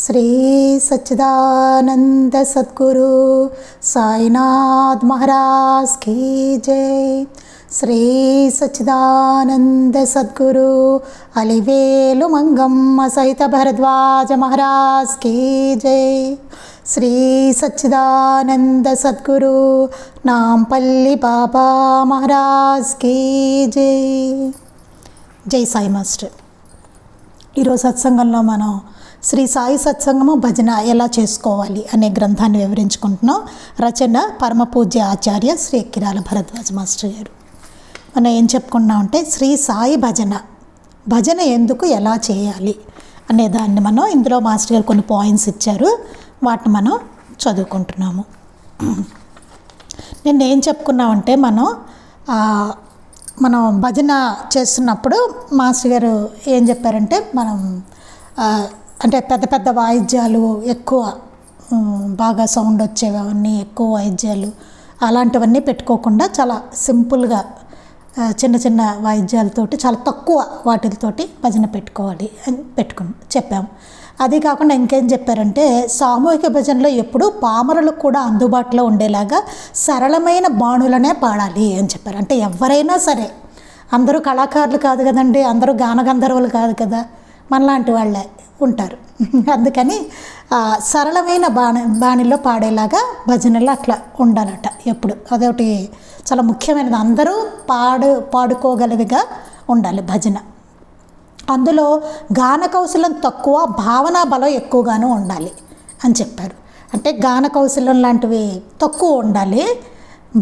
Shri Sachchidananda Sadhguru Sainath Maharaj key జై. శ్రీ సచ్చిదానంద సద్గురు అలివేలు మంగమ్మ సహిత Bharadwaj Maharaj key జై. శ్రీ సచ్చిదానంద సద్గురు నాంపల్లి బాబా మహారాజ్ కీ జై. జై సాయి మాస్టర్. ఈరోజు సత్సంగంలో మనం శ్రీ సాయి సత్సంగము భజన ఎలా చేసుకోవాలి అనే గ్రంథాన్ని వివరించుకుంటున్నాం. రచన పరమ పూజ్య ఆచార్య శ్రీ కిరాల భరద్వాజ మాస్టర్ గారు. మనం ఏం చెప్పుకున్నామంటే శ్రీ సాయి భజన ఎందుకు ఎలా చేయాలి అనే దాన్ని మనం ఇందులో మాస్టర్ గారు కొన్ని పాయింట్స్ ఇచ్చారు, వాటిని మనం చదువుకుంటున్నాము. నిన్న ఏం చెప్పుకున్నామంటే మనం భజన చేస్తున్నప్పుడు మాస్టర్ గారు ఏం చెప్పారంటే అంటే పెద్ద పెద్ద వాయిద్యాలు ఎక్కువ బాగా సౌండ్ వచ్చేవి అవన్నీ ఎక్కువ వాయిద్యాలు అలాంటివన్నీ పెట్టుకోకుండా చాలా సింపుల్గా చిన్న చిన్న వాయిద్యాలతోటి చాలా తక్కువ వాటితోటి భజన పెట్టుకోవాలి అని చెప్పాము. అది కాకుండా ఇంకేం చెప్పారంటే సామూహిక భజనలో ఎప్పుడూ పామరులకు కూడా అందుబాటులో ఉండేలాగా సరళమైన బాణులనే పాడాలి అని చెప్పారు. అంటే ఎవరైనా సరే, అందరూ కళాకారులు కాదు కదండి, అందరూ గానగంధర్వులు కాదు కదా, మనలాంటి వాళ్ళే ఉంటారు. అందుకని సరళమైన బాణిలో పాడేలాగా భజనలు అట్లా ఉండాలట ఎప్పుడు. అదొకటి చాలా ముఖ్యమైనది. అందరూ పాడుకోగలివిగా ఉండాలి భజన. అందులో గాన కౌశలం తక్కువ, భావనా బలం ఎక్కువగాను ఉండాలి అని చెప్పారు. అంటే గాన కౌశలం లాంటివి తక్కువ ఉండాలి,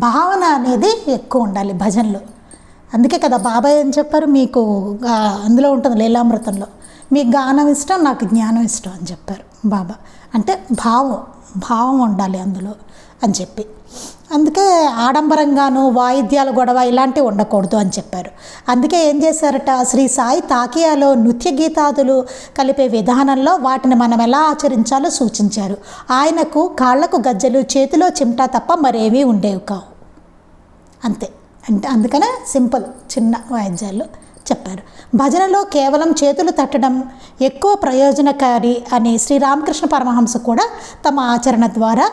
భావన అనేది ఎక్కువ ఉండాలి భజనలో. అందుకే కదా బాబాయ్ ఏం చెప్పారు, మీకు అందులో ఉంటుంది లీలామృతంలో, మీకు గానం ఇష్టం, నాకు జ్ఞానం ఇష్టం అని చెప్పారు బాబా. అంటే భావం ఉండాలి అందులో అని చెప్పి. అందుకే ఆడంబరంగాను వాయిద్యాల గొడవ ఇలాంటివి ఉండకూడదు అని చెప్పారు. అందుకే ఏం చేశారట, శ్రీ సాయి తాకియాలో నృత్య గీతాదులు కలిపే విధానంలో వాటిని మనం ఎలా ఆచరించాలో సూచించారు. ఆయనకు కాళ్లకు గజ్జలు, చేతిలో చిమ్టా తప్ప మరేమీ ఉండేవి కావు. అంతే. అంటే అందుకనే సింపుల్ చిన్న వాయిద్యాలు చెప్పారు. భజనలో కేవలం చేతులు తట్టడం ఎక్కువ ప్రయోజనకారి అని శ్రీరామకృష్ణ పరమహంస కూడా తమ ఆచరణ ద్వారా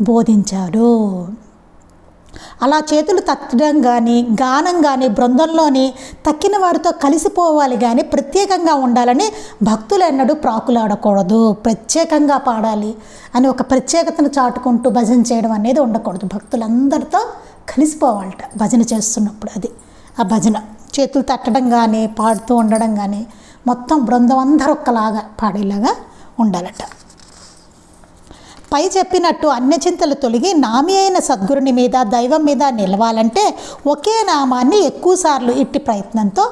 బోధించారు. అలా చేతులు తట్టడం కానీ, గానం కానీ బృందంలోని తక్కిన వారితో కలిసిపోవాలి కానీ ప్రత్యేకంగా ఉండాలని భక్తులు ఎన్నడూ ప్రాకులాడకూడదు. ప్రత్యేకంగా పాడాలి అని ఒక ప్రత్యేకతను చాటుకుంటూ భజన చేయడం అనేది ఉండకూడదు. భక్తులందరితో కలిసిపోవాలట భజన చేస్తున్నప్పుడు. అది ఆ భజన చేతులు తట్టడం కానీ, పాడుతూ ఉండడం కానీ, మొత్తం బృందం అందరూ ఒక్కలాగా పాడేలాగా ఉండాలట. పై చెప్పినట్టు అన్యచింతలు తొలగి నామి అయిన సద్గురుని మీద, దైవం మీద నిలవాలంటే ఒకే నామాన్ని ఎక్కువసార్లు ఇట్టి ప్రయత్నంతో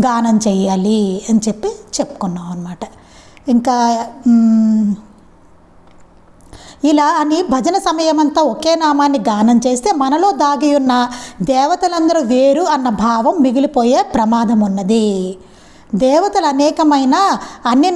గానం చేయాలి అని చెప్పుకున్నాం అన్నమాట. ఇంకా ఇలా అని భజన సమయమంతా ఒకే నామాన్ని గానం చేస్తే మనలో దాగి ఉన్న దేవతలందరూ వేరు అన్న భావం మిగిలిపోయే ప్రమాదం ఉన్నది. దేవతలు అనేకమైన అన్ని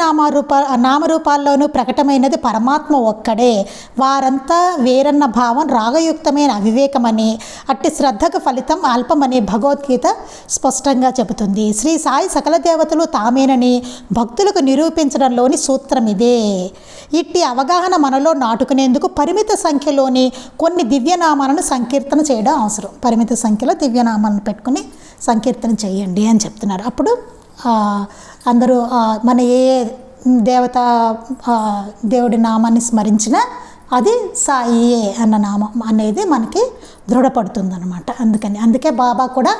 నామరూపాల్లోనూ ప్రకటమైనది పరమాత్మ ఒక్కడే. వారంతా వేరన్న భావం రాగయుక్తమైన అవివేకమని, అట్టి శ్రద్ధకు ఫలితం అల్పమని భగవద్గీత స్పష్టంగా చెబుతుంది. శ్రీ సాయి సకల దేవతలు తామేనని భక్తులకు నిరూపించడంలోని సూత్రం ఇదే. ఇట్టి అవగాహన మనలో నాటుకునేందుకు పరిమిత సంఖ్యలోని కొన్ని దివ్యనామాలను సంకీర్తన చేయడం అవసరం. పరిమిత సంఖ్యలో దివ్యనామాలను పెట్టుకుని సంకీర్తన చేయండి అని చెప్తున్నారు. అప్పుడు అందరూ మన ఏ దేవుడి నామాన్ని స్మరించినా అది సాయియే అన్న నామం అనేది మనకి దృఢపడుతుందన్నమాట. అందుకే బాబా కూడా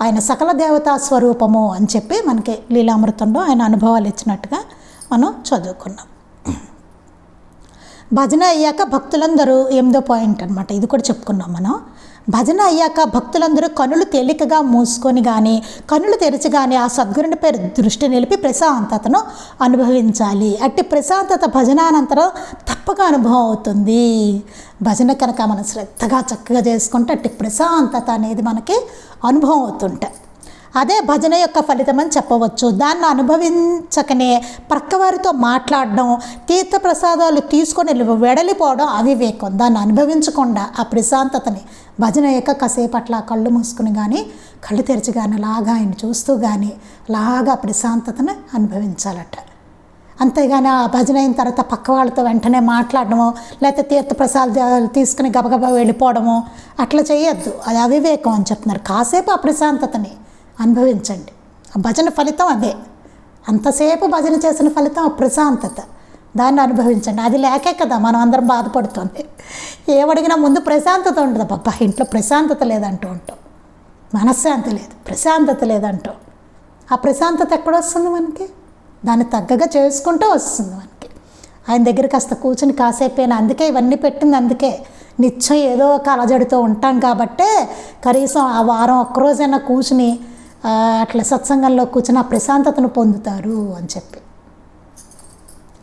ఆయన సకల దేవతా స్వరూపము అని చెప్పి మనకి లీలామృతంలో ఆయన అనుభవాలు ఇచ్చినట్టుగా మనం చదువుకున్నాం. భజన అయ్యాక భక్తులందరూ 8వ పాయింట్ అనమాట, ఇది కూడా చెప్పుకున్నాం మనం. భజన అయ్యాక భక్తులందరూ కనులు తేలికగా మూసుకొని కానీ, కనులు తెరిచి కానీ ఆ సద్గురునిపై దృష్టి నిలిపి ప్రశాంతతను అనుభవించాలి. అట్టి ప్రశాంతత భజనానంతరం తప్పక అనుభవం అవుతుంది. భజన కనుక మనం శ్రద్ధగా చక్కగా చేసుకుంటే అట్టి ప్రశాంతత అనేది మనకి అనుభవం అవుతుంటే అదే భజన యొక్క ఫలితం అని చెప్పవచ్చు. దాన్ని అనుభవించకనే ప్రక్కవారితో మాట్లాడడం, తీర్థప్రసాదాలు తీసుకొని వెడలిపోవడం అవివేకం. దాన్ని అనుభవించకుండా ఆ ప్రశాంతతని భజన యొక్క కాసేపు అట్లా కళ్ళు మూసుకుని కానీ, కళ్ళు తెరిచి కానీ అలాగా ఆయన చూస్తూ కానీ అలాగా ప్రశాంతతను అనుభవించాలట. అంతేగాని ఆ భజన అయిన తర్వాత పక్క వాళ్ళతో వెంటనే మాట్లాడడము, లేకపోతే తీర్థప్రసాదాలు తీసుకుని గబగబా వెళ్ళిపోవడము అట్లా చేయొద్దు. అది అవివేకం అని చెప్తున్నారు. కాసేపు ఆ ప్రశాంతతని అనుభవించండి. ఆ భజన ఫలితం అదే. అంతసేపు భజన చేసిన ఫలితం ఆ ప్రశాంతత, దాన్ని అనుభవించండి. అది లేకే కదా మనం అందరం బాధపడుతుంది. ఏమడిగినా ముందు ప్రశాంతత ఉంటుంది. అబ్బా ఇంట్లో ప్రశాంతత లేదంటూ ఉంటాం, మనశ్శాంతి లేదు, ప్రశాంతత లేదంటూ. ఆ ప్రశాంతత ఎక్కడొస్తుంది మనకి? దాన్ని తగ్గగా చేసుకుంటూ వస్తుంది మనకి. ఆయన దగ్గర కాస్త కూర్చుని కాసేపైనా, అందుకే ఇవన్నీ పెట్టింది, అందుకే నిత్యం ఏదో ఒక అలజడితో ఉంటాం కాబట్టే కనీసం ఆ వారం ఒక్కరోజైనా కూర్చుని అట్లా సత్సంగంలో కూర్చుని ఆ ప్రశాంతతను పొందుతారు అని చెప్పి.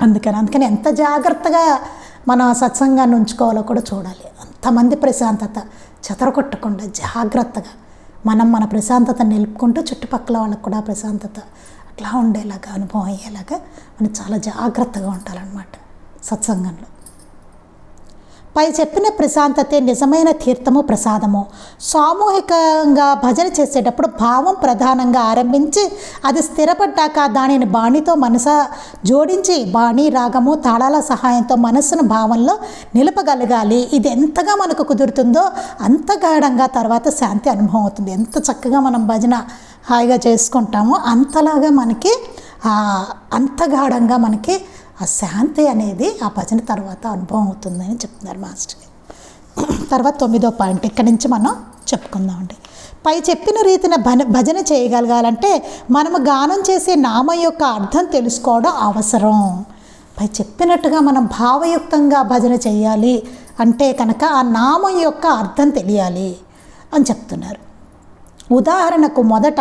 అందుకని ఎంత జాగ్రత్తగా మన సత్సంగాన్ని ఉంచుకోవాలో కూడా చూడాలి. అంతమంది ప్రశాంతత చెదరగొట్టకుండా జాగ్రత్తగా మన ప్రశాంతత నిలుపుకుంటూ చుట్టుపక్కల వాళ్ళకు కూడా ప్రశాంతత అట్లా ఉండేలాగా, అనుభవం అయ్యేలాగా మనం చాలా జాగ్రత్తగా ఉండాలన్నమాట సత్సంగంలో. పై చెప్పిన ప్రశాంతతే నిజమైన తీర్థము, ప్రసాదము. సామూహికంగా భజన చేసేటప్పుడు భావం ప్రధానంగా ఆరంభించి అది స్థిరపడ్డాక దానిని బాణితో మనస జోడించి బాణి, రాగము, తాళాల సహాయంతో మనస్సును భావంలో నిలపగలగాలి. ఇది ఎంతగా మనకు కుదురుతుందో అంత గాఢంగా తర్వాత శాంతి అనుభవం అవుతుంది. ఎంత చక్కగా మనం భజన హాయిగా చేసుకుంటామో అంతలాగా మనకి అంత గాఢంగా మనకి ఆ శాంతి అనేది ఆ భజన తర్వాత అనుభవం అవుతుందని చెప్తున్నారు మాస్టర్. తర్వాత 9వ పాయింట్ ఇక్కడి నుంచి మనం చెప్పుకుందామండి. పై చెప్పిన రీతిన భజన చేయగలగాలంటే మనము గానం చేసే నామం యొక్క అర్థం తెలుసుకోవడం అవసరం. పై చెప్పినట్టుగా మనం భావయుక్తంగా భజన చేయాలి అంటే కనుక ఆ నామం యొక్క అర్థం తెలియాలి అని చెప్తున్నారు. ఉదాహరణకు మొదట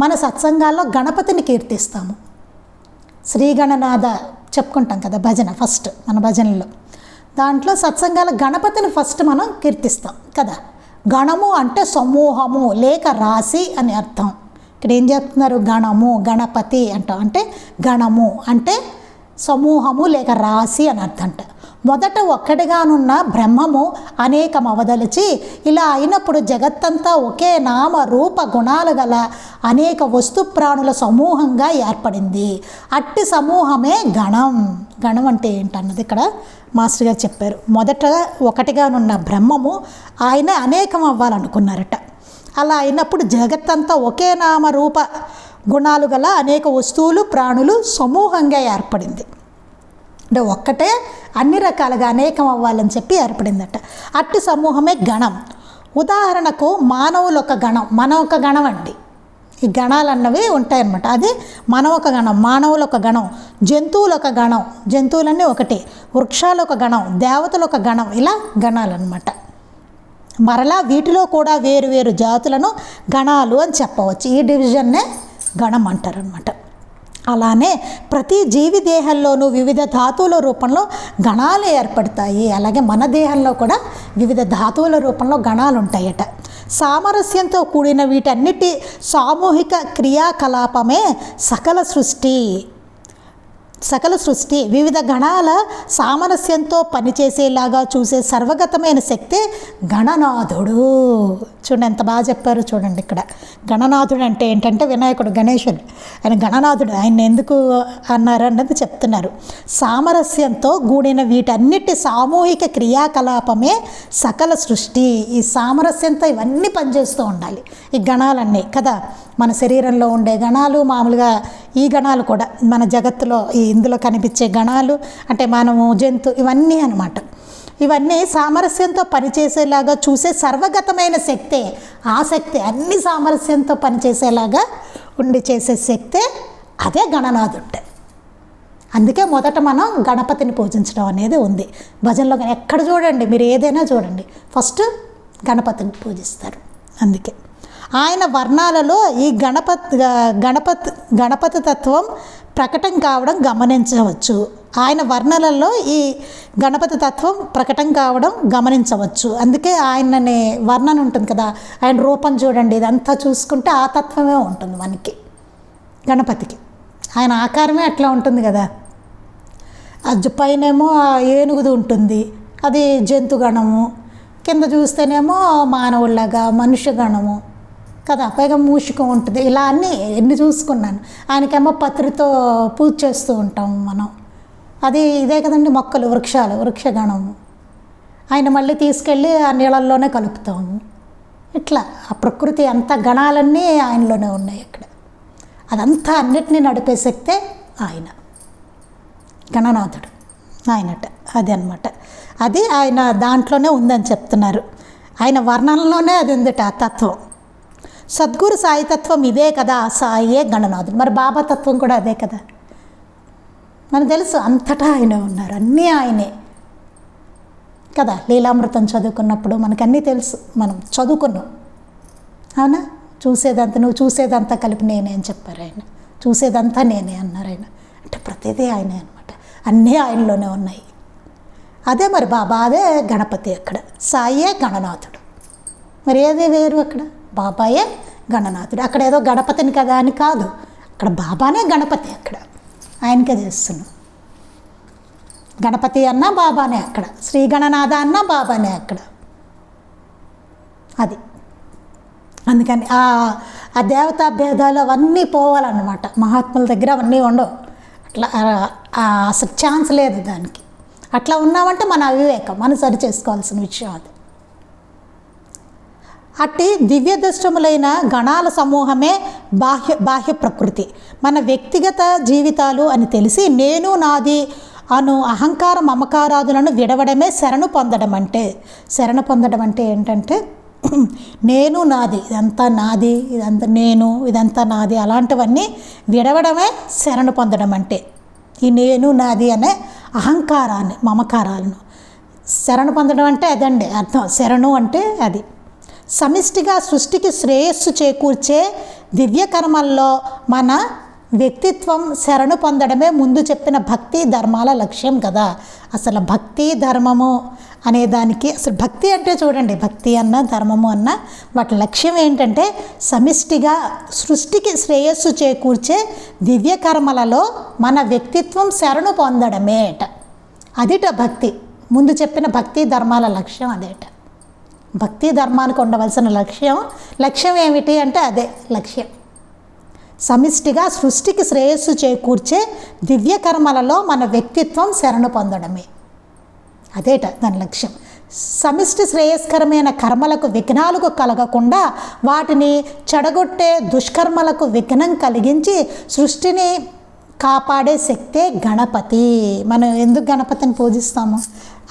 మన సత్సంగాల్లో గణపతిని కీర్తిస్తాము. శ్రీగణనాథ చెప్పుకుంటాం కదా భజన ఫస్ట్ మన భజనలో. దాంట్లో సత్సంగాల గణపతిని ఫస్ట్ మనం కీర్తిస్తాం కదా. గణము అంటే సమూహము లేక రాశి అని అర్థం. ఇక్కడ ఏం చెప్తున్నారు? గణము, గణపతి అంటాం. అంటే గణము అంటే సమూహము లేక రాశి అని అర్థం అంట. మొదట ఒక్కటిగానున్న బ్రహ్మము అనేకం అవదలిచి ఇలా అయినప్పుడు జగత్తంతా ఒకే నామ రూప గుణాలు గల అనేక వస్తు ప్రాణుల సమూహంగా ఏర్పడింది. అట్టి సమూహమే గణం. గణం అంటే ఏంటన్నది ఇక్కడ మాస్టర్ గారు చెప్పారు. మొదట ఒకటిగానున్న బ్రహ్మము ఆయన అనేకం అవ్వాలనుకున్నారట. అలా అయినప్పుడు జగత్తంతా ఒకే నామ రూప గుణాలు గల అనేక వస్తువులు ప్రాణులు సమూహంగా ఏర్పడింది. అంటే ఒక్కటే అన్ని రకాలుగా అనేకం అవ్వాలని చెప్పి ఏర్పడిందట. అట్టి సమూహమే గణం. ఉదాహరణకు మానవులు ఒక గణం, మనం ఒక గణం అండి. ఈ గణాలు అన్నవి ఉంటాయన్నమాట. అది మనం ఒక గణం, మానవులు ఒక గణం, జంతువులు ఒక గణం, జంతువులన్నీ ఒకటి, వృక్షాలు ఒక గణం, దేవతలు ఒక గణం, ఇలా గణాలు అన్నమాట. మరలా వీటిలో కూడా వేరు వేరు జాతులను గణాలు అని చెప్పవచ్చు. ఈ డివిజన్నే గణం అంటారనమాట. అలానే ప్రతి జీవి దేహంలోనూ వివిధ ధాతువుల రూపంలో గణాలు ఏర్పడతాయి. అలాగే మన దేహంలో కూడా వివిధ ధాతువుల రూపంలో గణాలు ఉంటాయట. సామరస్యంతో కూడిన వీటన్నిటి సామూహిక క్రియాకలాపమే సకల సృష్టి. వివిధ గణాల సామరస్యంతో పనిచేసేలాగా చూసే సర్వగతమైన శక్తి గణనాథుడు. చూడండి ఎంత బాగా చెప్పారు చూడండి. ఇక్కడ గణనాథుడు అంటే ఏంటంటే వినాయకుడు, గణేశుడు. ఆయన గణనాథుడు. ఆయన ఎందుకు అన్నారు అన్నది చెప్తున్నారు. సామరస్యంతో కూడిన వీటన్నిటి సామూహిక క్రియాకలాపమే సకల సృష్టి. ఈ సామరస్యంతో ఇవన్నీ పనిచేస్తూ ఉండాలి ఈ గణాలన్నీ కదా. మన శరీరంలో ఉండే గణాలు, మామూలుగా ఈ గణాలు కూడా మన జగత్తులో ఇందులో కనిపించే గణాలు అంటే మనము ఇవన్నీ అన్నమాట. ఇవన్నీ సామరస్యంతో పనిచేసేలాగా చూసే సర్వగతమైన శక్తే. ఆ శక్తి అన్ని సామరస్యంతో పనిచేసేలాగా ఉండి చేసే శక్తే అదే గణనాథుడు. అందుకే మొదట మనం గణపతిని పూజించడం అనేది ఉంది భజనలో. ఎక్కడ చూడండి మీరు ఏదైనా చూడండి ఫస్ట్ గణపతిని పూజిస్తారు. అందుకే ఆయన వర్ణాలలో ఈ గణపతి తత్వం ప్రకటన కావడం గమనించవచ్చు. ఆయన వర్ణనల్లో ఈ గణపతి తత్వం ప్రకటన కావడం గమనించవచ్చు. అందుకే ఆయననే వర్ణన ఉంటుంది కదా, ఆయన రూపం చూడండి, ఇదంతా చూసుకుంటే ఆ తత్వమే ఉంటుంది మనకి గణపతికి. ఆయన ఆకారమే అట్లా ఉంటుంది కదా. అది పైనేమో ఏనుగుది ఉంటుంది, అది జంతుగణము. కింద చూస్తేనేమో మానవుల్లాగా మనుష్య గణము కదా, పైగా మూషికం ఉంటుంది. ఇలా అన్నీ ఎన్ని చూసుకున్నాను. ఆయనకేమో పత్రితో పూజ చేస్తూ ఉంటాము మనం. అది ఇదే కదండి, మొక్కలు, వృక్షాలు, వృక్షగణము. ఆయన మళ్ళీ తీసుకెళ్ళి ఆ నీళ్ళల్లోనే కలుపుతాము. ఇట్లా ఆ ప్రకృతి అంతా గణాలన్నీ ఆయనలోనే ఉన్నాయి అక్కడ. అదంతా అన్నిటినీ నడిపే శక్తే ఆయన, గణనాథుడు ఆయనట. అది అన్నమాట. అది ఆయన దాంట్లోనే ఉందని చెప్తున్నారు. ఆయన వర్ణనలోనే అది ఉందట ఆ తత్వం. సద్గురు సాయి తత్వం ఇదే కదా, సాయే గణనాథుడు. మరి బాబా తత్వం కూడా అదే కదా. మనకు తెలుసు అంతటా ఆయనే ఉన్నారు, అన్నీ ఆయనే కదా. లీలామృతం చదువుకున్నప్పుడు మనకన్నీ తెలుసు, మనం చదువుకున్నాం. అవునా? నువ్వు చూసేదంతా కలిపి నేనే అని చెప్పారు ఆయన. చూసేదంతా నేనే అన్నారు ఆయన. అంటే ప్రతిదీ ఆయనే అనమాట, అన్నీ ఆయనలోనే ఉన్నాయి. అదే మరి బాబా, అదే గణపతి అక్కడ. సాయే గణనాథుడు. మరి ఏదే వేరు అక్కడ, బాబాయే గణనాథుడు. అక్కడ ఏదో గణపతిని కదా అని కాదు, అక్కడ బాబానే గణపతి. అక్కడ ఆయనకే చేస్తున్నాం. గణపతి అన్నా బాబానే అక్కడ, శ్రీ గణనాథ అన్నా బాబానే అక్కడ. అది అందుకని ఆ దేవతా భేదాలు అవన్నీ పోవాలన్నమాట. మహాత్ముల దగ్గర అవన్నీ ఉండవు. అట్లా అసలు ఛాన్స్ లేదు దానికి. అట్లా ఉన్నామంటే మన అవివేకం, మనం సరి చేసుకోవాల్సిన విషయం అది. అట్టి దివ్య దృష్టములైన గణాల సమూహమే బాహ్య ప్రకృతి. మన వ్యక్తిగత జీవితాలు అని తెలిసి నేను నాది అను అహంకార మమకారాదులను విడవడమే శరణు పొందడం అంటే. శరణు పొందడం అంటే ఏంటంటే, నేను నాది, ఇదంతా నాది, ఇదంతా నేను, ఇదంతా నాది, అలాంటివన్నీ విడవడమే శరణు పొందడం అంటే. ఈ నేను నాది అనే అహంకారాన్ని, మమకారాలను శరణు పొందడం అంటే అదండి అర్థం. శరణు అంటే అది. సమిష్టిగా సృష్టికి శ్రేయస్సు చేకూర్చే దివ్య కర్మల్లో మన వ్యక్తిత్వం శరణు పొందడమే ముందు చెప్పిన భక్తి ధర్మాల లక్ష్యం కదా. అసలు భక్తి ధర్మము అనేదానికి, అసలు భక్తి అంటే చూడండి, భక్తి అన్న ధర్మము అన్న వాటి లక్ష్యం ఏంటంటే సమిష్టిగా సృష్టికి శ్రేయస్సు చేకూర్చే దివ్య కర్మలలో మన వ్యక్తిత్వం శరణు పొందడమేట. అదిట భక్తి. ముందు చెప్పిన భక్తి ధర్మాల లక్ష్యం అదేట. భక్తి ధర్మానికి ఉండవలసిన లక్ష్యం ఏమిటి అంటే అదే లక్ష్యం. సమిష్టిగా సృష్టికి శ్రేయస్సు చేకూర్చే దివ్య కర్మలలో మన వ్యక్తిత్వం శరణు పొందడమే, అదేట దాని లక్ష్యం. సమిష్టి శ్రేయస్కరమైన కర్మలకు విఘ్నాలకు కలగకుండా వాటిని చెడగొట్టే దుష్కర్మలకు విఘ్నం కలిగించి సృష్టిని కాపాడే శక్తే గణపతి. మనం ఎందుకు గణపతిని పూజిస్తాము?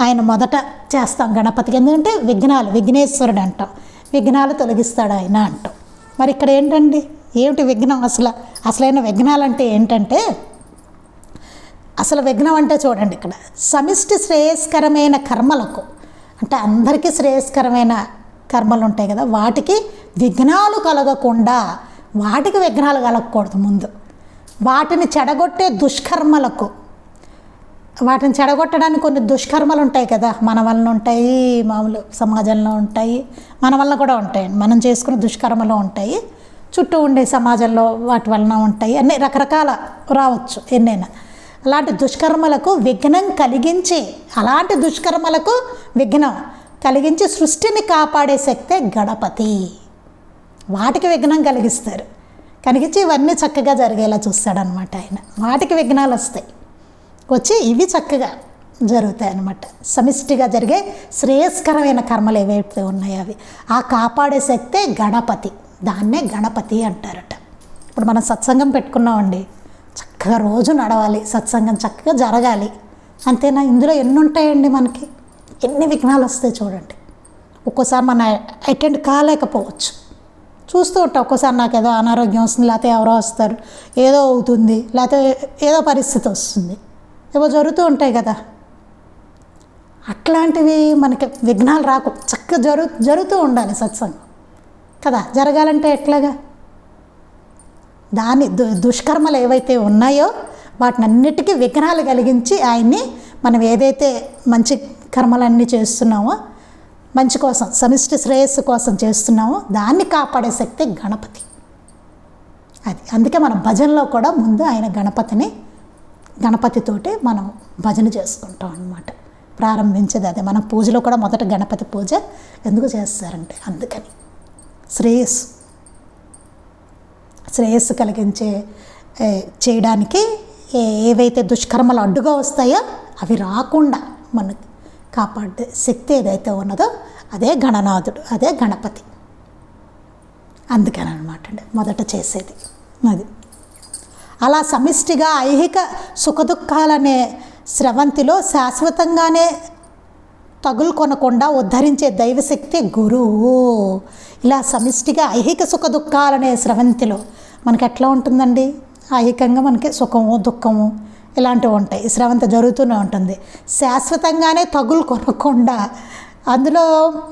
ఆయన మొదట చేస్తాం గణపతికి, ఎందుకంటే విఘ్నేశ్వరుడు అంటాం, విఘ్నాలు తొలగిస్తాడు ఆయన అంటాం. మరి ఇక్కడ ఏంటండి, ఏమిటి విఘ్నం? అసలైన విఘ్నాలు అంటే ఏంటంటే, అసలు విఘ్నం అంటే చూడండి, ఇక్కడ సమిష్టి శ్రేయస్కరమైన కర్మలకు, అంటే అందరికీ శ్రేయస్కరమైన కర్మలు ఉంటాయి కదా, వాటికి విఘ్నాలు కలగకుండా, వాటికి విఘ్నాలు కలగకూడదు ముందు. వాటిని చెడగొట్టే దుష్కర్మలకు, వాటిని చెడగొట్టడానికి కొన్ని దుష్కర్మలు ఉంటాయి కదా, మన వలన ఉంటాయి, మామూలు సమాజంలో ఉంటాయి, మన వలన కూడా ఉంటాయి, మనం చేసుకున్న దుష్కర్మలు ఉంటాయి, చుట్టూ ఉండే సమాజంలో వాటి వలన ఉంటాయి, అన్ని రకరకాల రావచ్చు ఎన్నైనా. అలాంటి దుష్కర్మలకు విఘ్నం కలిగించి, అలాంటి దుష్కర్మలకు విఘ్నం కలిగించి సృష్టిని కాపాడే శక్తే గణపతి. వాటికి విఘ్నం కలిగించి ఇవన్నీ చక్కగా జరిగేలా చూస్తాడనమాట ఆయన. వాటికి విఘ్నాలు వచ్చి ఇవి చక్కగా జరుగుతాయి అన్నమాట. సమిష్టిగా జరిగే శ్రేయస్కరమైన కర్మలు ఏవైతే ఉన్నాయో అవి ఆ కాపాడే శక్తే గణపతి. దాన్నే గణపతి అంటారట. ఇప్పుడు మనం సత్సంగం పెట్టుకున్నామండి, చక్కగా రోజు నడవాలి, సత్సంగం చక్కగా జరగాలి, అంతేనా? ఇందులో ఎన్ని ఉంటాయండి, మనకి ఎన్ని విఘ్నాలు వస్తాయి చూడండి. ఒక్కోసారి మనం అటెండ్ కాలేకపోవచ్చు, చూస్తూ ఉంటాం. ఒక్కోసారి నాకు ఏదో అనారోగ్యం వస్తుంది, లేకపోతే ఎవరో వస్తారు, ఏదో అవుతుంది, లేకపోతే ఏదో పరిస్థితి వస్తుంది, ఏవో జరుగుతూ ఉంటాయి కదా. అట్లాంటివి మనకి విఘ్నాలు చక్కగా జరుగుతూ ఉండాలి సత్సంగం కదా. జరగాలంటే ఎట్లాగా? దాని దుష్కర్మలు ఏవైతే ఉన్నాయో వాటిని అన్నిటికీ విఘ్నాలు కలిగించి ఆయన్ని, మనం ఏదైతే మంచి కర్మలన్నీ చేస్తున్నామో, మంచి కోసం, సమిష్టి శ్రేయస్సు కోసం చేస్తున్నామో దాన్ని కాపాడే శక్తి గణపతి. అది అందుకే మనం భజనలో కూడా ముందు ఆయన గణపతితోటి మనం భజన చేసుకుంటాం అన్నమాట. ప్రారంభించేది అదే. మన పూజలో కూడా మొదట గణపతి పూజ ఎందుకు చేస్తారంటే అందుకని, శ్రేయస్సు కలిగించే చేయడానికి ఏవైతే దుష్కర్మలు అడ్డుగా వస్తాయో అవి రాకుండా మనకి కాపాడే శక్తి ఏదైతే ఉన్నదో అదే గణనాథుడు, అదే గణపతి. అందుకని అనమాట అండి మొదట చేసేది అది. అలా సమిష్టిగా ఐహిక సుఖదుఖాలనే స్రవంతిలో శాశ్వతంగానే తగులుకొనకుండా ఉద్ధరించే దైవశక్తి గురువు. ఇలా సమిష్టిగా ఐహిక సుఖ దుఃఖాలనే స్రవంతిలో మనకి ఎట్లా ఉంటుందండి, ఐహికంగా మనకి సుఖము దుఃఖము ఇలాంటివి ఉంటాయి, స్రవంతి జరుగుతూనే ఉంటుంది. శాశ్వతంగానే తగులుకొనకుండా అందులో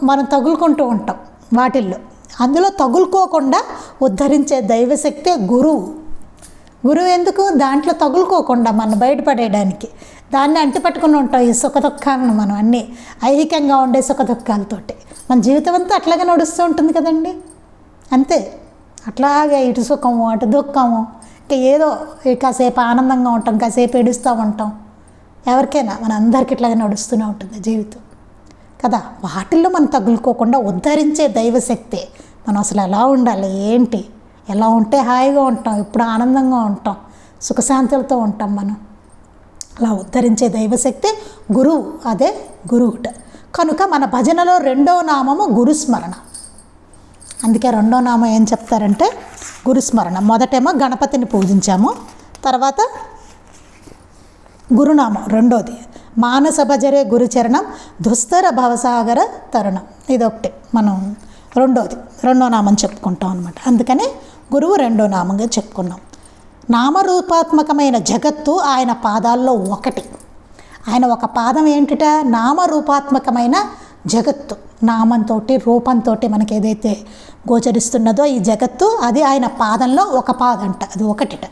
మనం తగులుకుంటూ ఉంటాం వాటిల్లో, అందులో తగులుకోకుండా ఉద్ధరించే దైవశక్తి గురువు. గురువు ఎందుకు, దాంట్లో తగులుకోకుండా మనం బయటపడేయడానికి. దాన్ని అంటిపట్టుకుని ఉంటాం ఈ సుఖ దుఃఖాలను మనం, అన్నీ ఐహికంగా ఉండే సుఖ దుఃఖాలతోటి మన జీవితం అంతా అట్లాగే నడుస్తూ ఉంటుంది కదండి. అంతే, అట్లాగే ఇటు సుఖము అటు దుఃఖము, ఇంకా ఏదో కాసేపు ఆనందంగా ఉంటాం, కాసేపు ఏడుస్తూ ఉంటాం. ఎవరికైనా మన అందరికీ ఇట్లాగే నడుస్తూనే ఉంటుంది జీవితం కదా. వాటిల్లో మనం తగులుకోకుండా ఉద్ధరించే దైవశక్తి. మనం అసలు ఎలా ఉండాలి, ఏంటి, ఎలా ఉంటే హాయిగా ఉంటాం, ఎప్పుడు ఆనందంగా ఉంటాం, సుఖశాంతులతో ఉంటాం మనం. అలా ఉద్ధరించే దైవశక్తి గురువు, అదే గురువుట. కనుక మన భజనలో రెండో నామము గురుస్మరణ. అందుకే రెండో నామం ఏం చెప్తారంటే గురుస్మరణ. మొదటేమో గణపతిని పూజించాము, తర్వాత గురునామం రెండోది మానస భజరే గురుచరణం దుస్తర భవసాగర తరుణం. ఇదొకటి మనం రెండో నామం చెప్పుకుంటాం అనమాట. అందుకని గురువు రెండో నామంగా చెప్పుకున్నాం. నామరూపాత్మకమైన జగత్తు ఆయన పాదాల్లో ఒకటి. ఆయన ఒక పాదం ఏంటిట, నామరూపాత్మకమైన జగత్తు. నామంతో రూపంతో మనకి ఏదైతే గోచరిస్తున్నదో ఈ జగత్తు, అది ఆయన పాదంలో ఒక పాదంట, అది ఒకటిట.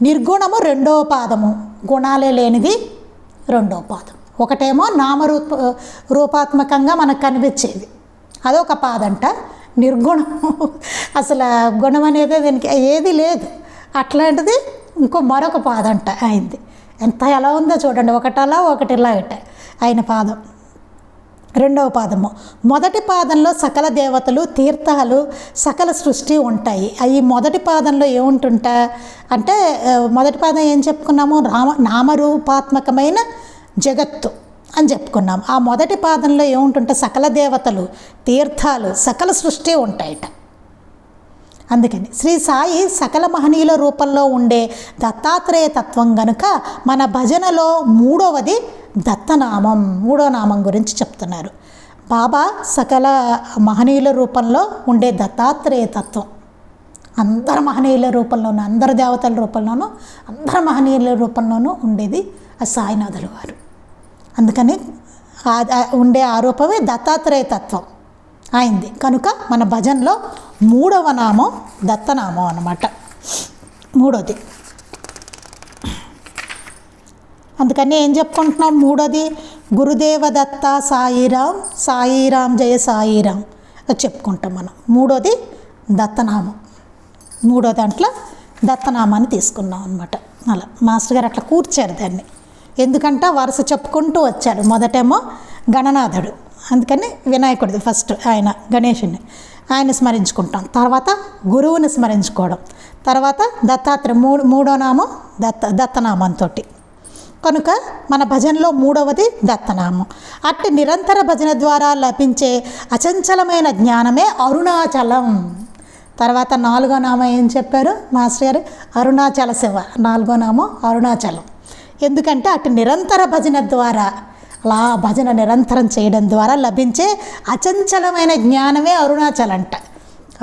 నిర్గుణము రెండో పాదము, గుణాలే లేనిది రెండో పాదం. ఒకటేమో రూపాత్మకంగా మనకు కనిపించేది, అదొక పాదంట. నిర్గుణం, అసలు గుణం అనేది దీనికి ఏది లేదు, అట్లాంటిది మరొక పాదంట అయింది. ఎంత ఎలా ఉందో చూడండి, ఒకటలా ఒకటిలా ఇట ఆయన పాదం. రెండవ పాదము, మొదటి పాదంలో సకల దేవతలు తీర్థాలు సకల సృష్టి ఉంటాయి. అవి మొదటి పాదంలో ఏముంటుంటా అంటే, మొదటి పాదం ఏం చెప్పుకున్నాము, నామరూపాత్మకమైన జగత్తు అని చెప్పుకున్నాం. ఆ మొదటి పాదంలో ఏముంటుంటే సకల దేవతలు తీర్థాలు సకల సృష్టి ఉంటాయట. అందుకని శ్రీ సాయి సకల మహనీయుల రూపంలో ఉండే దత్తాత్రేయ తత్వం గనుక మన భజనలో మూడవది దత్తనామం. మూడో నామం గురించి చెప్తున్నారు. బాబా సకల మహనీయుల రూపంలో ఉండే దత్తాత్రేయ తత్వం, అందరు మహనీయుల రూపంలోనూ, అందరు దేవతల రూపంలోనూ, అందరు మహనీయుల రూపంలోనూ ఉండేది ఆ సాయినాథుల వారు. అందుకని ఉండే ఆ రూపమే దత్తాత్రేయ తత్వం అయింది. కనుక మన భజనలో మూడవ నామం దత్తనామం అన్నమాట, మూడోది. అందుకని ఏం చెప్పుకుంటున్నాం, మూడోది గురుదేవ దత్త సాయిరాం, సాయిరాం జయ సాయిరాం అది చెప్పుకుంటాం మనం. మూడోది దత్తనామం, మూడో దాంట్లో దత్తనామాన్ని తీసుకున్నాం అనమాట. అలా మాస్టర్ గారు అట్లా కూర్చారు దాన్ని, ఎందుకంటే వరుస చెప్పుకుంటూ వచ్చారు. మొదటేమో గణనాథుడు, అందుకని వినాయకుడిది ఫస్ట్, ఆయన గణేశుని ఆయన స్మరించుకుంటాం, తర్వాత గురువుని స్మరించుకోవడం, తర్వాత దత్తాత్రేయ మూడో నామం దత్తనామంతో. కనుక మన భజనలో మూడవది దత్తనామం. అట్టి నిరంతర భజన ద్వారా లభించే అచంచలమైన జ్ఞానమే అరుణాచలం. తర్వాత నాలుగో నామం ఏం చెప్పారు మాస్టర్ గారు, అరుణాచల శివ. నాలుగో నామం అరుణాచలం. ఎందుకంటే అటు నిరంతర భజన ద్వారా, అలా భజన నిరంతరం చేయడం ద్వారా లభించే అచంచలమైన జ్ఞానమే అరుణాచలం అంట.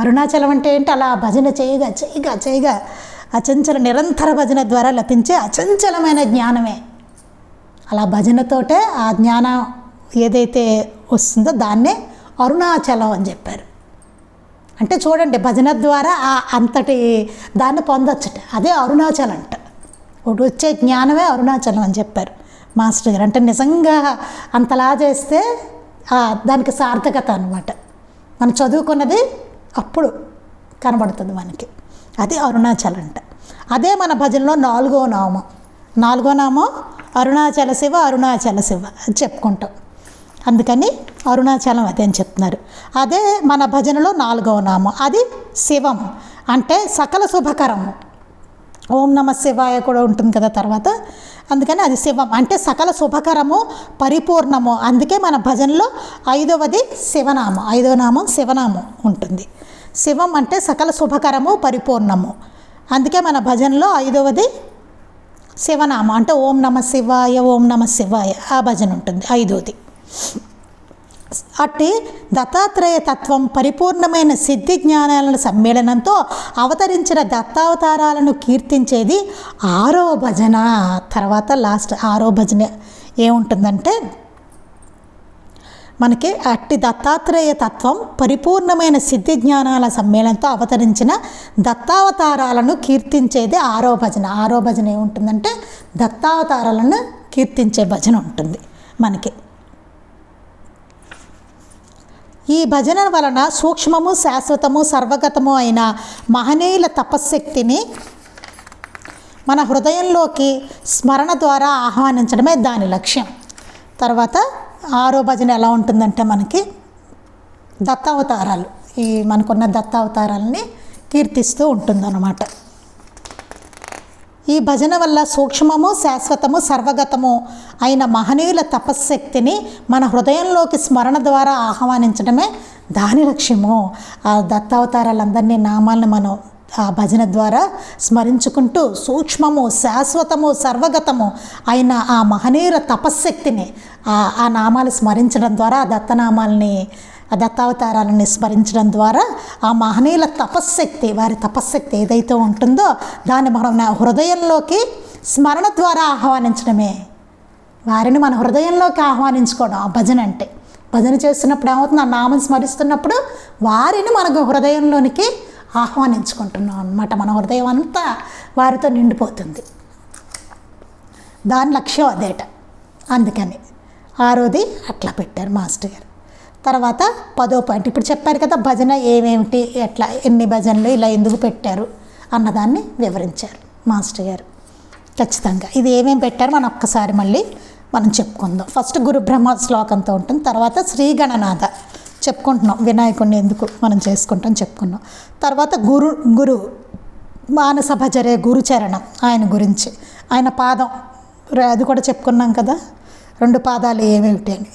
అరుణాచలం అంటే ఏంటి, అలా భజన చేయగా చేయగా చేయగా అచంచల నిరంతర భజన ద్వారా లభించే అచంచలమైన జ్ఞానమే. అలా భజనతోటే ఆ జ్ఞానం ఏదైతే వస్తుందో దాన్నే అరుణాచలం అని చెప్పారు. అంటే చూడండి, భజన ద్వారా అంతటి దాన్ని పొందొచ్చట, అదే అరుణాచలం అంట. ఒకటి వచ్చే జ్ఞానమే అరుణాచలం అని చెప్పారు మాస్టర్ గారు. అంటే నిజంగా అంతలా చేస్తే దానికి సార్థకత అనమాట. మనం చదువుకున్నది అప్పుడు కనబడుతుంది మనకి, అది అరుణాచలం అంట. అదే మన భజనలో నాలుగో నామం అరుణాచల శివ, అరుణాచల శివ అని చెప్పుకుంటాం. అందుకని అరుణాచలం అదే అని చెప్తున్నారు. అదే మన భజనలో నాలుగవ నామం, అది శివం, అంటే సకల శుభకరము ఓం నమ శివాయ కూడా ఉంటుంది కదా తర్వాత. అందుకని అది శివం అంటే సకల శుభకరము పరిపూర్ణము. అందుకే మన భజనలో 5వది శివనామం, 5వ నామం శివనామం ఉంటుంది. శివం అంటే సకల శుభకరము పరిపూర్ణము. అందుకే మన భజనలో 5వది శివనామం అంటే ఓం నమ శివాయ, ఓం నమ శివాయ ఆ భజన ఉంటుంది 5వది. అట్టి దత్తాత్రేయ తత్వం పరిపూర్ణమైన సిద్ధి జ్ఞానాల సమ్మేళనంతో అవతరించిన దత్తావతారాలను కీర్తించేది 6వ భజన. తర్వాత లాస్ట్ 6వ భజన ఏముంటుందంటే మనకి అట్టి దత్తాత్రేయ తత్వం పరిపూర్ణమైన సిద్ధి జ్ఞానాల సమ్మేళనంతో అవతరించిన దత్తావతారాలను కీర్తించేది 6వ భజన. 6వ భజన ఏముంటుందంటే దత్తావతారాలను కీర్తించే భజన ఉంటుంది మనకి. ఈ భజన వలన సూక్ష్మము శాశ్వతము సర్వగతము అయిన మహనీయుల తపశ్శక్తిని మన హృదయంలోకి స్మరణ ద్వారా ఆహ్వానించడమే దాని లక్ష్యం. తర్వాత 6వ భజన ఎలా ఉంటుందంటే మనకి దత్తావతారాలు, ఈ మనకున్న దత్తావతారాలని కీర్తిస్తూ ఉంటుందన్నమాట. ఈ భజన వల్ల సూక్ష్మము శాశ్వతము సర్వగతము అయిన మహనీయుల తపశ్శక్తిని మన హృదయంలోకి స్మరణ ద్వారా ఆహ్వానించడమే దాని లక్ష్యము. ఆ దత్తావతారాలందరినీ నామాలను మనం ఆ భజన ద్వారా స్మరించుకుంటూ సూక్ష్మము శాశ్వతము సర్వగతము అయిన ఆ మహనీయుల తపశ్శక్తిని ఆ నామాలు స్మరించడం ద్వారా ఆ దత్తనామాలని ఆ దత్తావతారాలని స్మరించడం ద్వారా ఆ మహనీయుల తపశ్శక్తి, వారి తపశ్శక్తి ఏదైతే ఉంటుందో దాన్ని మనం నా హృదయంలోకి స్మరణ ద్వారా ఆహ్వానించడమే. వారిని మన హృదయంలోకి ఆహ్వానించుకోవడం ఆ భజన అంటే. భజన చేస్తున్నప్పుడు ఏమవుతుంది, ఆ నామం స్మరిస్తున్నప్పుడు వారిని మనకు హృదయంలోనికి ఆహ్వానించుకుంటున్నాం అన్నమాట. మన హృదయం అంతా వారితో నిండిపోతుంది. దాని లక్ష్యం అదేట. అందుకని 6వది అట్లా పెట్టారు మాస్టర్ గారు. తర్వాత 10వ పాయింట్ ఇప్పుడు చెప్పారు కదా భజన ఏమేమిటి, ఎట్లా ఎన్ని భజనలు ఇలా ఎందుకు పెట్టారు అన్నదాన్ని వివరించారు మాస్టర్ గారు. ఖచ్చితంగా ఇది ఏమేమి పెట్టారు మనం ఒక్కసారి మళ్ళీ మనం చెప్పుకుందాం. ఫస్ట్ గురు బ్రహ్మ శ్లోకంతో ఉంటుంది. తర్వాత శ్రీగణనాథ చెప్పుకుంటున్నాం, వినాయకుడిని ఎందుకు మనం చేసుకుంటాం చెప్పుకున్నాం. తర్వాత గురు మానస భజరే గురుచరణం, ఆయన గురించి, ఆయన పాదం అది కూడా చెప్పుకున్నాం కదా, 2 పాదాలు ఏమేమిటి అని.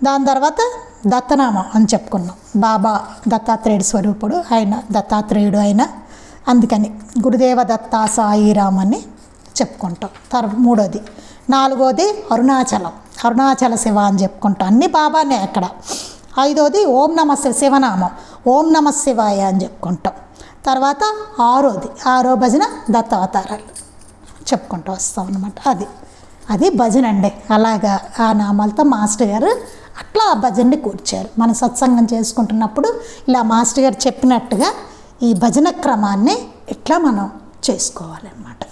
దాని తర్వాత దత్తనామం అని చెప్పుకున్నాం. బాబా దత్తాత్రేయుడు స్వరూపుడు, ఆయన దత్తాత్రేయుడు ఆయన, అందుకని గురుదేవ దత్తా సాయిరామ్ అని చెప్పుకుంటాం. 3వది. 4వది అరుణాచల శివ అని చెప్పుకుంటాం. అన్ని బాబానే అక్కడ. 5వది ఓం నమ శివనామం, ఓం నమ శివాయ అని చెప్పుకుంటాం. తర్వాత 6వ భజన దత్తావతారాలు చెప్పుకుంటూ వస్తాం అన్నమాట. అది భజన అండి. అలాగా ఆ నామాలతో మాస్టర్ గారు అట్లా ఆ భజనని కూర్చారు. మనం సత్సంగం చేసుకుంటున్నప్పుడు ఇలా మాస్టర్ గారు చెప్పినట్టుగా ఈ భజన క్రమాన్ని ఇట్లా మనం చేసుకోవాలన్నమాట.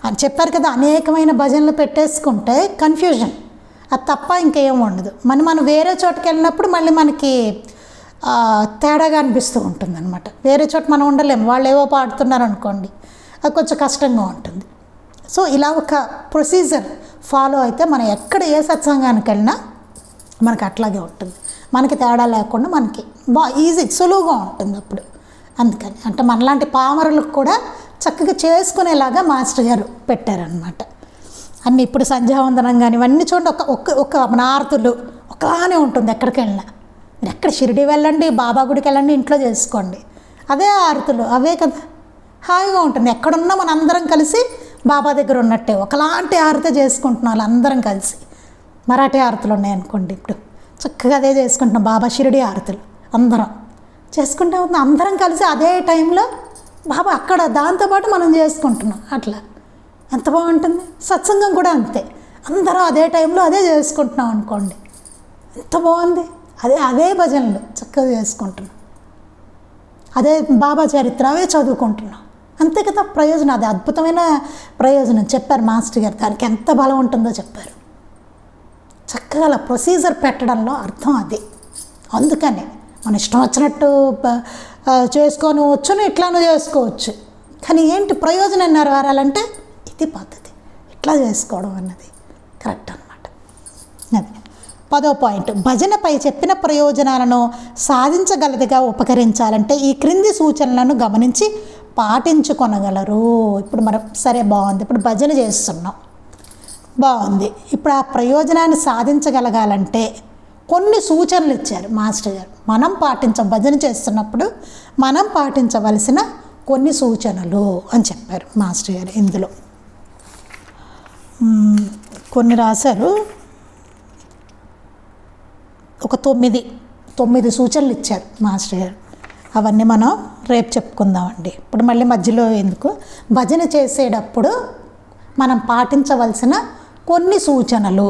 అని చెప్పారు కదా, అనేకమైన భజనలు పెట్టేసుకుంటే కన్ఫ్యూజన్, అది తప్ప ఇంకేం ఉండదు. మనం వేరే చోటుకి వెళ్ళినప్పుడు మళ్ళీ మనకి తేడాగా అనిపిస్తూ ఉంటుంది అనమాట. వేరే చోట మనం ఉండలేము, వాళ్ళు ఏవో పాడుతున్నారు అనుకోండి, అది కొంచెం కష్టంగా ఉంటుంది. సో ఇలా ఒక ప్రొసీజర్ ఫాలో అయితే మనం ఎక్కడ ఏ సత్సంగానికి వెళ్ళినా మనకి అట్లాగే ఉంటుంది. మనకి తేడా లేకుండా మనకి ఈజీ సులువుగా ఉంటుంది అప్పుడు. అందుకని అంటే మనలాంటి పామరులకు కూడా చక్కగా చేసుకునేలాగా మాస్టర్ గారు పెట్టారనమాట. అన్నీ ఇప్పుడు సంధ్యావందనం కానీ ఇవన్నీ చూడండి, ఒక మన ఆరతులు ఒకలానే ఉంటుంది ఎక్కడికి వెళ్ళినా. మీరు ఎక్కడ షిరిడి వెళ్ళండి, బాబా గుడికి వెళ్ళండి, ఇంట్లో చేసుకోండి, అదే ఆరతులు అవే కదా, హాయిగా ఉంటుంది. ఎక్కడున్నా మన అందరం కలిసి బాబా దగ్గర ఉన్నట్టే ఒకలాంటి ఆరతి చేసుకుంటున్నాం వాళ్ళందరం కలిసి. మరాఠీ ఆరతులు ఉన్నాయనుకోండి, ఇప్పుడు చక్కగా అదే చేసుకుంటున్నాం. బాబా షిరిడి ఆరతులు అందరం చేసుకుంటే అందరం కలిసి అదే టైంలో బాబా అక్కడ దాంతోపాటు మనం చేసుకుంటున్నాం. అట్లా ఎంత బాగుంటుంది. సత్సంగం కూడా అంతే, అందరం అదే టైంలో అదే చేసుకుంటున్నాం అనుకోండి, ఎంత బాగుంది. అదే భజనలు చక్కగా చేసుకుంటున్నాం, అదే బాబా చరిత్ర అవే చదువుకుంటున్నాం, అంతే కదా ప్రయోజనం. అది అద్భుతమైన ప్రయోజనం చెప్పారు మాస్టర్ గారు. దానికి ఎంత బలం ఉంటుందో చెప్పారు. చక్కగా అలా ప్రొసీజర్ పెట్టడంలో అర్థం అది. అందుకని మన ఇష్టం వచ్చినట్టు చేసుకొని వచ్చును, ఇట్లానూ చేసుకోవచ్చు. కానీ ఏంటి ప్రయోజనం నెరవేరాలంటే ఇది పద్ధతి, ఇట్లా చేసుకోవడం అన్నది కరెక్ట్ అన్నమాట. అది 10వ పాయింట్. భజనపై చెప్పిన ప్రయోజనాలను సాధించగలదిగా ఉపకరించాలంటే ఈ క్రింది సూచనలను గమనించి పాటించుకొనగలరు. ఇప్పుడు మనం సరే బాగుంది, ఇప్పుడు భజన చేస్తున్నాం బాగుంది, ఇప్పుడు ఆ ప్రయోజనాన్ని సాధించగలగాలంటే కొన్ని సూచనలు ఇచ్చారు మాస్టర్ గారు. భజన చేస్తున్నప్పుడు మనం పాటించవలసిన కొన్ని సూచనలు అని చెప్పారు మాస్టర్ గారు. ఇందులో కొన్ని రాశారు, ఒక 9 సూచనలు ఇచ్చారు మాస్టర్ గారు. అవన్నీ మనం రేపు చెప్పుకుందామండి. ఇప్పుడు మళ్ళీ మధ్యలో ఎందుకు, భజన చేసేటప్పుడు మనం పాటించవలసిన కొన్ని సూచనలు.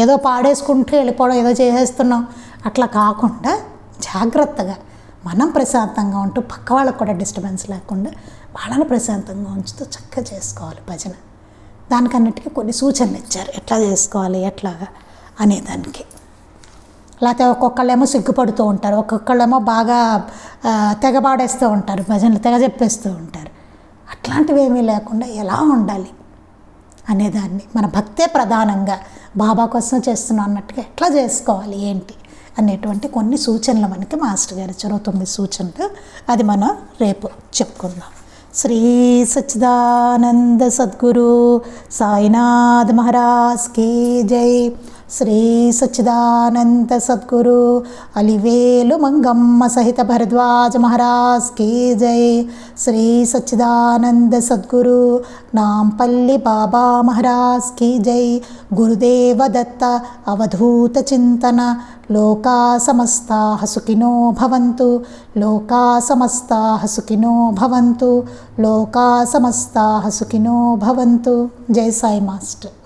ఏదో పాడేసుకుంటూ వెళ్ళిపోవడం, ఏదో చేసేస్తున్నాం అట్లా కాకుండా జాగ్రత్తగా మనం ప్రశాంతంగా ఉంటూ పక్క వాళ్ళకు కూడా డిస్టర్బెన్స్ లేకుండా వాళ్ళని ప్రశాంతంగా ఉంచుతూ చక్కగా చేసుకోవాలి భజన. దానికన్నిటికీ కొన్ని సూచనలు ఇచ్చారు, ఎట్లా చేసుకోవాలి ఎట్లాగా అనేదానికి. లేకపోతే ఒక్కొక్కళ్ళేమో సిగ్గుపడుతూ ఉంటారు, ఒక్కొక్కళ్ళేమో బాగా తెగబాడేస్తూ ఉంటారు, భజనలు తెగ చెప్పేస్తూ ఉంటారు. అట్లాంటివి ఏమీ లేకుండా ఎలా ఉండాలి అనేదాన్ని, మన భక్తే ప్రధానంగా బాబా కోసం చేస్తున్నాం అన్నట్టుగా ఎట్లా చేసుకోవాలి ఏంటి అనేటువంటి కొన్ని సూచనలు మనకి మాస్టర్ గారు ఇచ్చారు. 9 సూచనలు. అది మనం రేపు చెప్పుకుందాం. శ్రీ సచ్చిదానంద సద్గురు సాయినాథ్ మహారాజ్ కీ జై. శ్రీ సచ్చిదానంద సద్గురు అలివేలు మంగమ్మ సహిత భరద్వాజ మహారాజ్ కీ జై. శ్రీ సచ్చిదానంద సద్గురు నాంపల్లి బాబా మహారాజ్ కీ జై. గురుదేవ దత్త అవధూత చింతన. లోకా సమస్తాః సుఖినో భవంతు. లోకా సమస్తాః సుఖినో భవంతు. లోకా సమస్తాః సుఖినో భవంతు. జై సాయి మాస్టర్.